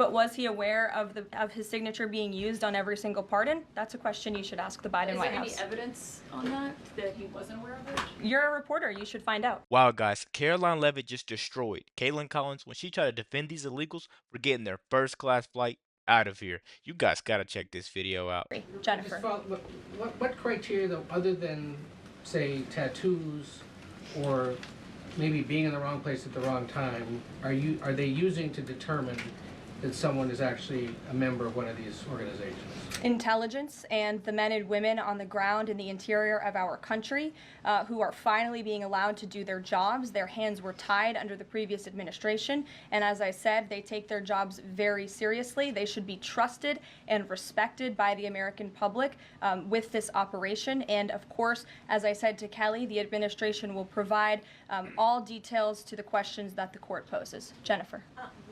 But was he aware of his signature being used on every single pardon? That's a question you should ask the Biden White House. Is there any evidence on that he wasn't aware of it? You're a reporter. You should find out. Wow, guys, Karoline Leavitt just destroyed Kaitlan Collins when she tried to defend these illegals for getting their first-class flight out of here. You guys gotta check this video out. Jennifer. What criteria, though, other than, say, tattoos or maybe being in the wrong place at the wrong time, are they using to determine that someone is actually a member of one of these organizations? Intelligence and the men and women on the ground in the interior of our country who are finally being allowed to do their jobs. Their hands were tied under the previous administration, and as I said, they take their jobs very seriously. They should be trusted and respected by the American public with this operation. And of course, as I said to Kelly, the administration will provide all details to the questions that the court poses. Jennifer.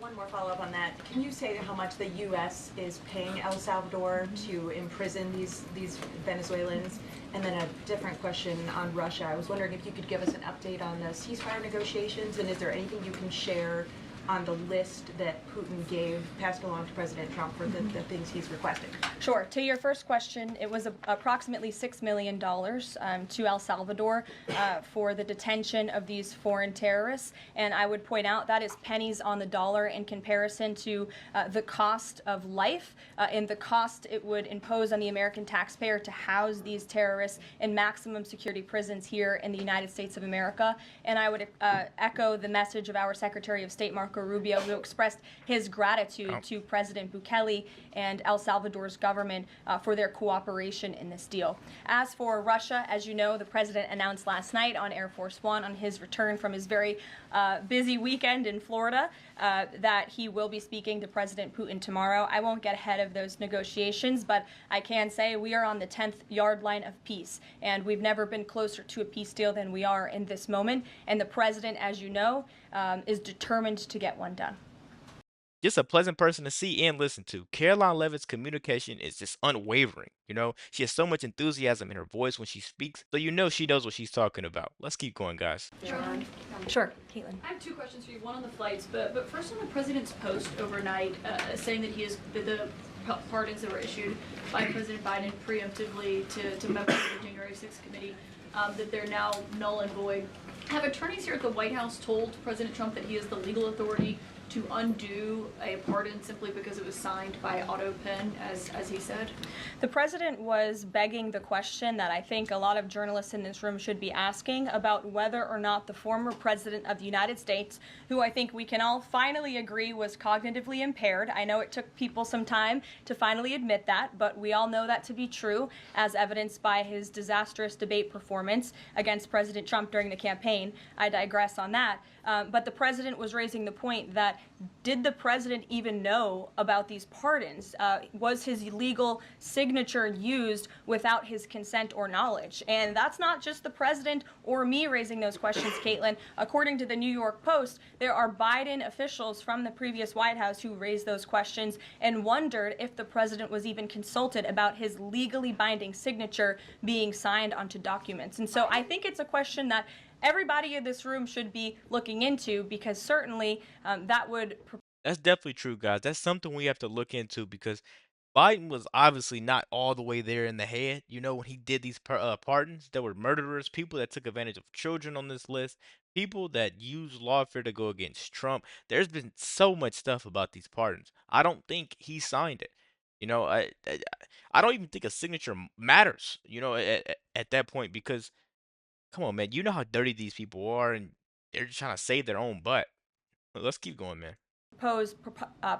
One more follow-up on that. Can you say how much the U.S. is paying El Salvador to imprison these Venezuelans? And then a different question on Russia. I was wondering if you could give us an update on the ceasefire negotiations, and is there anything you can share on the list that Putin passed along to President Trump for the things he's requesting? Sure. To your first question, it was approximately $6 million to El Salvador for the detention of these foreign terrorists. And I would point out that is pennies on the dollar in comparison to the cost of life and the cost it would impose on the American taxpayer to house these terrorists in maximum security prisons here in the United States of America. And I would echo the message of our Secretary of State, Marco Rubio, who expressed his gratitude to President Bukele and El Salvador's government for their cooperation in this deal. As for Russia, as you know, the president announced last night on Air Force One on his return from his very busy weekend in Florida that he will be speaking to President Putin tomorrow. I won't get ahead of those negotiations, but I can say we are on the 10th yard line of peace, and we've never been closer to a peace deal than we are in this moment. And the president, as you know, is determined to get one done. Just a pleasant person to see and listen to. Karoline Leavitt's communication is just unwavering. You know, she has so much enthusiasm in her voice when she speaks, so you know she knows what she's talking about. Let's keep going, guys. Sure, Caitlin. I have two questions for you. One on the flights, but first on the president's post overnight, saying that the pardons that were issued by President Biden preemptively to members of the January 6th committee, that they're now null and void. Have attorneys here at the White House told President Trump that he has the legal authority to undo a pardon simply because it was signed by auto pen, as he said? The president was begging the question that I think a lot of journalists in this room should be asking about whether or not the former president of the United States, who I think we can all finally agree was cognitively impaired. I know it took people some time to finally admit that, but we all know that to be true, as evidenced by his disastrous debate performance against President Trump during the campaign. I digress on that. But the president was raising the point that did the president even know about these pardons? Was his legal signature used without his consent or knowledge? And that's not just the president or me raising those questions, Caitlin. According to the New York Post, there are Biden officials from the previous White House who raised those questions and wondered if the president was even consulted about his legally binding signature being signed onto documents. And so I think it's a question that everybody in this room should be looking into, because certainly that would... That's definitely true, guys. That's something we have to look into because Biden was obviously not all the way there in the head. You know, when he did these pardons, there were murderers, people that took advantage of children on this list, people that used lawfare to go against Trump. There's been so much stuff about these pardons. I don't think he signed it. You know, I don't even think a signature matters, you know, at that point, because come on, man. You know how dirty these people are, and they're just trying to save their own butt. Let's keep going, man. Pose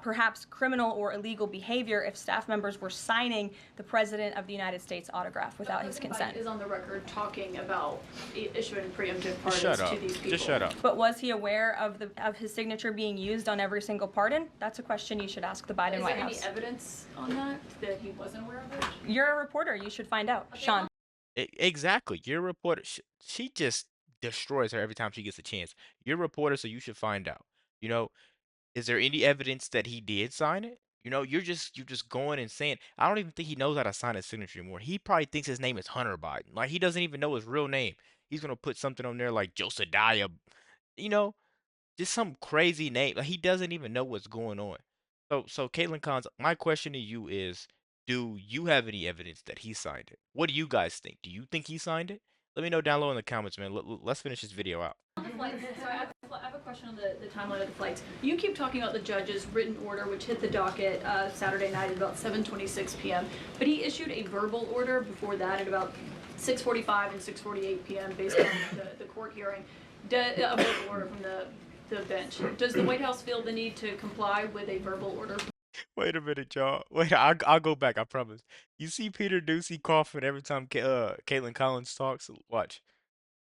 perhaps criminal or illegal behavior if staff members were signing the President of the United States autograph without his consent. Biden is on the record talking about issuing preemptive pardons to these people. Just shut up. But was he aware of his signature being used on every single pardon? That's a question you should ask the Biden White House. Is there any evidence on that he wasn't aware of it? You're a reporter. You should find out. Sean. Exactly. You're a reporter. She just destroys her every time she gets a chance. You're a reporter, so you should find out. You know, is there any evidence that he did sign it? You know, you're just going and saying, I don't even think he knows how to sign his signature anymore. He probably thinks his name is Hunter Biden. Like, he doesn't even know his real name. He's gonna put something on there like Josiah, you know, just some crazy name. Like, he doesn't even know what's going on. So Caitlin Collins, my question to you is, do you have any evidence that he signed it? What do you guys think? Do you think he signed it? Let me know down low in the comments, man. Let's finish this video out. On the flights, so I have a question on the timeline of the flights. You keep talking about the judge's written order, which hit the docket Saturday night at about 7:26 p.m., but he issued a verbal order before that at about 6:45 and 6:48 p.m. based on the court hearing. A verbal order from the bench. Does the White House feel the need to comply with a verbal order? Wait a minute, y'all. Wait, I'll go back. I promise. You see Peter Ducey coughing every time Caitlin Collins talks. Watch.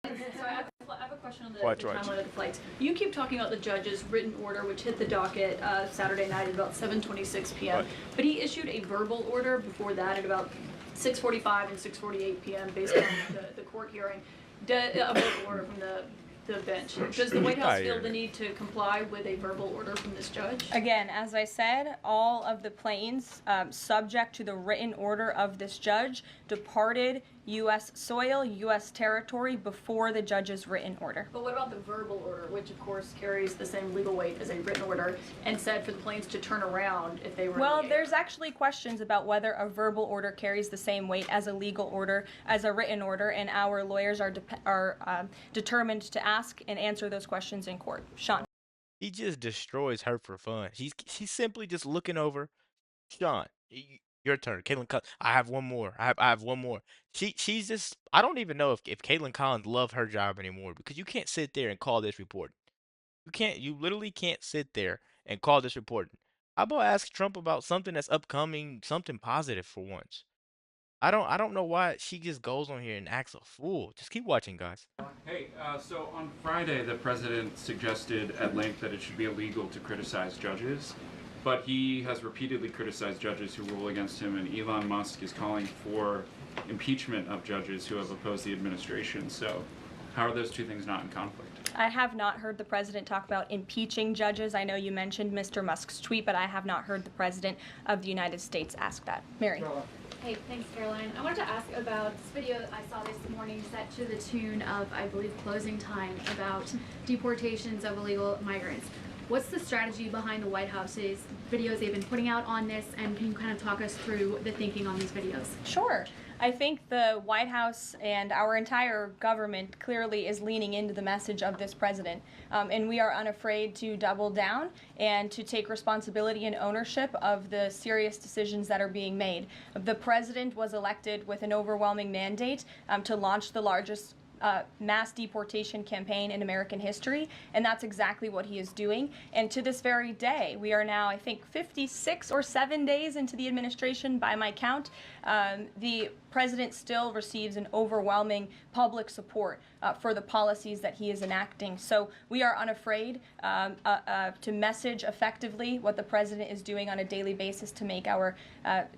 So I have a question on the Watch. timeline of the flights. You keep talking about the judge's written order, which hit the docket Saturday night at about 7:26 p.m., Right. but he issued a verbal order before that at about 6:45 and 6:48 p.m. based on the court hearing. A verbal order from the bench. Does the White House feel the need to comply with a verbal order from this judge? Again, as I said, all of the planes subject to the written order of this judge departed U.S. soil, U.S. territory before the judge's written order. But what about the verbal order, which of course carries the same legal weight as a written order, and said for the planes to turn around if they were Well, in the air? there's actually questions about whether a verbal order carries the same weight as a legal order, as a written order, and our lawyers are determined to ask and answer those questions in court. Sean. He just destroys her for fun. She's simply just looking over. Sean, your turn. Caitlin Collins. I have one more. I have one more. She's just. I don't even know if Caitlin Collins love her job anymore, because you can't sit there and call this reporting. You can't. You literally can't sit there and call this reporting. How about ask Trump about something that's upcoming, something positive for once? I don't know why she just goes on here and acts a fool. Just keep watching, guys. Hey, so on Friday, the president suggested at length that it should be illegal to criticize judges, but he has repeatedly criticized judges who rule against him, and Elon Musk is calling for impeachment of judges who have opposed the administration. So how are those two things not in conflict? I have not heard the president talk about impeaching judges. I know you mentioned Mr. Musk's tweet, but I have not heard the president of the United States ask that. Mary. Hey, thanks, Caroline. I wanted to ask about this video I saw this morning set to the tune of, I believe, Closing Time, about deportations of illegal migrants. What's the strategy behind the White House's videos they've been putting out on this, and can you kind of talk us through the thinking on these videos? Sure. I think the White House and our entire government clearly is leaning into the message of this president. And we are unafraid to double down and to take responsibility and ownership of the serious decisions that are being made. The president was elected with an overwhelming mandate to launch the largest mass deportation campaign in American history, and that's exactly what he is doing. And to this very day, we are now, I think, 56 or 7 days into the administration by my count. The president still receives an overwhelming public support for the policies that he is enacting. So we are unafraid to message effectively what the president is doing on a daily basis to make our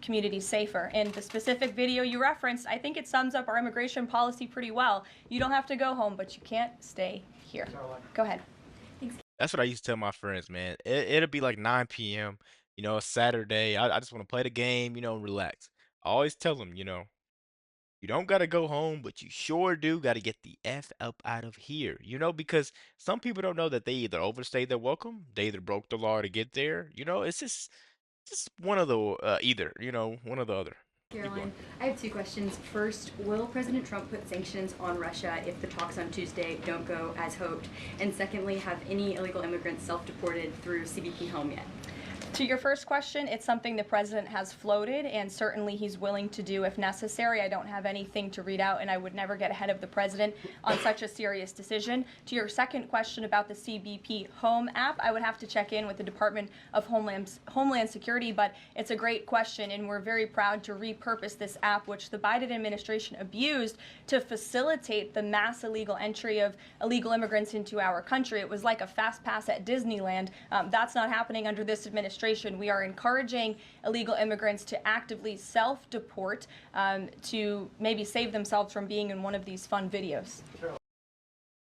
communities safer. And the specific video you referenced, I think it sums up our immigration policy pretty well. You don't have to go home, but you can't stay here. Go ahead. That's what I used to tell my friends, man. It'll be like 9 p.m., a Saturday. I just want to play the game, and relax. I always tell them, you don't got to go home, but you sure do got to get the F up out of here, because some people don't know that they either overstayed their welcome, they either broke the law to get there. It's just one of the either, one or the other. Caroline, I have two questions. First, will President Trump put sanctions on Russia if the talks on Tuesday don't go as hoped? And secondly, have any illegal immigrants self-deported through CBP home yet? To your first question, it's something the president has floated, and certainly he's willing to do if necessary. I don't have anything to read out, and I would never get ahead of the president on such a serious decision. To your second question about the CBP Home app, I would have to check in with the Department of Homeland Security, but it's a great question, and we're very proud to repurpose this app, which the Biden administration abused to facilitate the mass illegal entry of illegal immigrants into our country. It was like a fast pass at Disneyland. That's not happening under this administration. We are encouraging illegal immigrants to actively self-deport to maybe save themselves from being in one of these fun videos.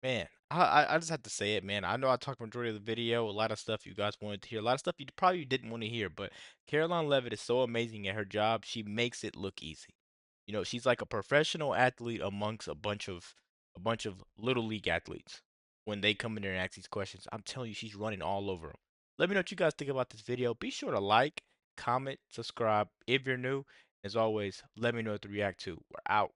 Man, I just have to say it, man. I know I talked majority of the video, a lot of stuff you guys wanted to hear, a lot of stuff you probably didn't want to hear, but Karoline Leavitt is so amazing at her job. She makes it look easy. She's like a professional athlete amongst a bunch of little league athletes. When they come in there and ask these questions, I'm telling you, she's running all over them. Let me know what you guys think about this video. Be sure to like, comment, subscribe if you're new. As always, let me know what to react to. We're out.